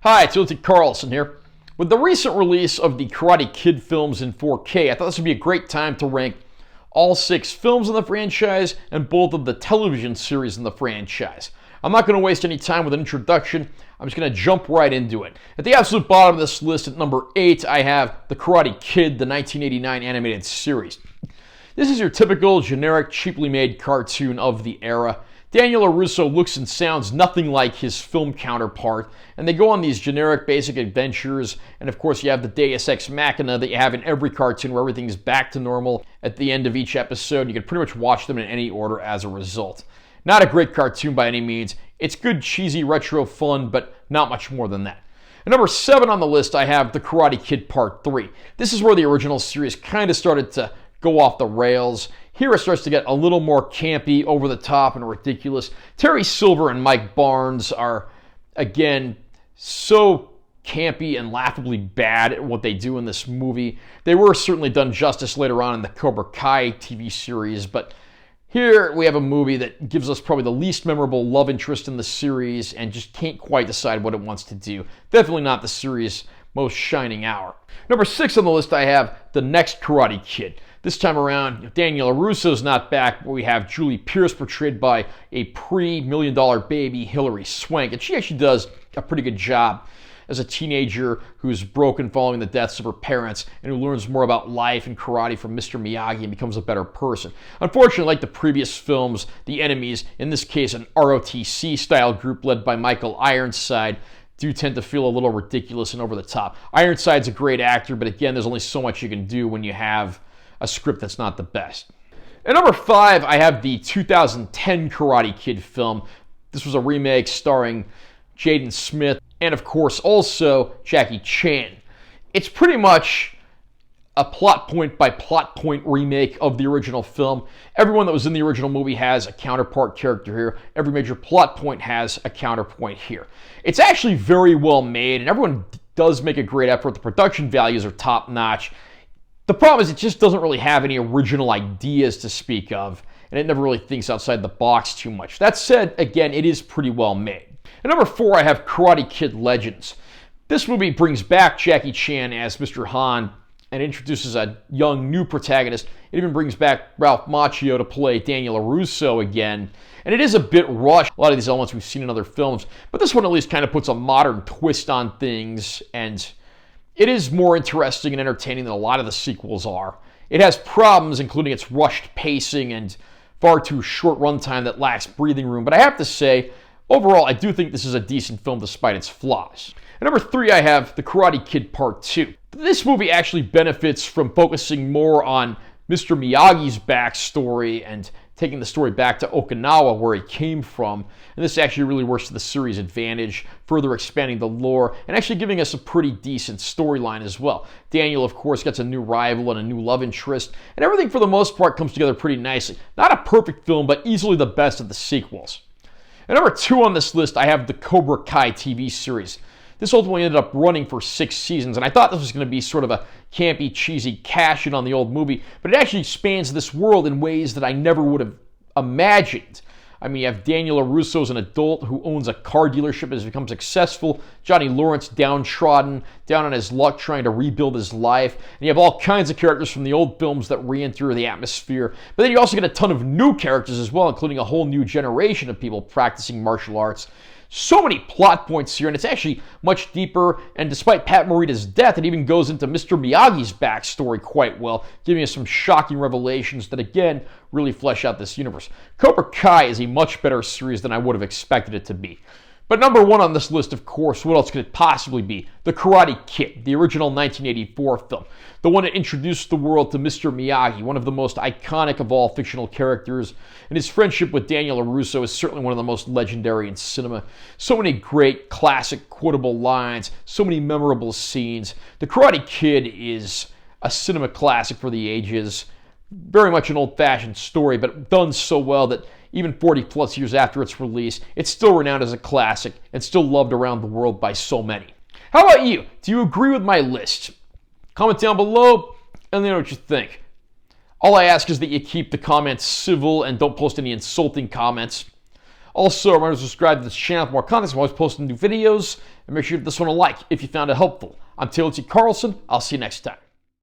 Hi, it's Ilti Carlson here. With the recent release of the Karate Kid films in 4K, I thought this would be a great time to rank all 6 films in the franchise and both of the television series in the franchise. I'm not going to waste any time with an introduction. I'm just going to jump right into it. At the absolute bottom of this list, at number 8, I have The Karate Kid, the 1989 animated series. This is your typical, generic, cheaply made cartoon of the era. Daniel LaRusso looks and sounds nothing like his film counterpart, and they go on these generic basic adventures, and of course you have the Deus Ex Machina that you have in every cartoon where everything's back to normal at the end of each episode. You can pretty much watch them in any order as a result. Not a great cartoon by any means. It's good, cheesy, retro fun, but not much more than that. At number 7 on the list, I have The Karate Kid Part 3. This is where the original series kind of started to go off the rails. Here it starts to get a little more campy, over the top, and ridiculous. Terry Silver and Mike Barnes are, again, so campy and laughably bad at what they do in this movie. They were certainly done justice later on in the Cobra Kai TV series, but here we have a movie that gives us probably the least memorable love interest in the series and just can't quite decide what it wants to do. Definitely not the series' most shining hour. Number 6 on the list, I have The Next Karate Kid. This time around, Daniel LaRusso's not back, but we have Julie Pierce portrayed by a pre-$1 million baby, Hilary Swank, and she actually does a pretty good job as a teenager who's broken following the deaths of her parents and who learns more about life and karate from Mr. Miyagi and becomes a better person. Unfortunately, like the previous films, the enemies, in this case an ROTC-style group led by Michael Ironside, do tend to feel a little ridiculous and over the top. Ironside's a great actor, but again, there's only so much you can do when you have a script that's not the best. At number 5, I have the 2010 Karate Kid film. This was a remake starring Jaden Smith and, of course, also Jackie Chan. It's pretty much a plot point by plot point remake of the original film. Everyone that was in the original movie has a counterpart character here. Every major plot point has a counterpoint here. It's actually very well made, and everyone does make a great effort. The production values are top notch. The problem is it just doesn't really have any original ideas to speak of, and it never really thinks outside the box too much. That said, again, it is pretty well made. At number 4, I have Karate Kid Legends. This movie brings back Jackie Chan as Mr. Han and introduces a young new protagonist. It even brings back Ralph Macchio to play Daniel LaRusso again. And it is a bit rushed, a lot of these elements we've seen in other films, but this one at least kind of puts a modern twist on things, and it is more interesting and entertaining than a lot of the sequels are. It has problems, including its rushed pacing and far too short runtime that lacks breathing room, but I have to say, overall, I do think this is a decent film despite its flaws. At number 3, I have The Karate Kid Part 2. This movie actually benefits from focusing more on Mr. Miyagi's backstory and taking the story back to Okinawa, where he came from. And this actually really works to the series' advantage, further expanding the lore and actually giving us a pretty decent storyline as well. Daniel, of course, gets a new rival and a new love interest, and everything for the most part comes together pretty nicely. Not a perfect film, but easily the best of the sequels. At number 2 on this list, I have the Cobra Kai TV series. This ultimately ended up running for 6 seasons, and I thought this was going to be sort of a campy, cheesy cash-in on the old movie, but it actually spans this world in ways that I never would have imagined. I mean, you have Daniel LaRusso as an adult who owns a car dealership and has become successful. Johnny Lawrence downtrodden, down on his luck, trying to rebuild his life. And you have all kinds of characters from the old films that re-enter the atmosphere. But then you also get a ton of new characters as well, including a whole new generation of people practicing martial arts. So many plot points here, and it's actually much deeper, and despite Pat Morita's death, it even goes into Mr. Miyagi's backstory quite well, giving us some shocking revelations that, again, really flesh out this universe. Cobra Kai is a much better series than I would have expected it to be. But number 1 on this list, of course, what else could it possibly be? The Karate Kid, the original 1984 film. The one that introduced the world to Mr. Miyagi, one of the most iconic of all fictional characters, and his friendship with Daniel LaRusso is certainly one of the most legendary in cinema. So many great, classic, quotable lines, so many memorable scenes. The Karate Kid is a cinema classic for the ages. Very much an old-fashioned story, but done so well that even 40 plus years after its release, it's still renowned as a classic and still loved around the world by so many. How about you? Do you agree with my list? Comment down below and let me know what you think. All I ask is that you keep the comments civil and don't post any insulting comments. Also, remember to subscribe to this channel for more content. I'm always posting new videos. And make sure to give this one a like if you found it helpful. I'm Taylor T. Carlson. I'll see you next time.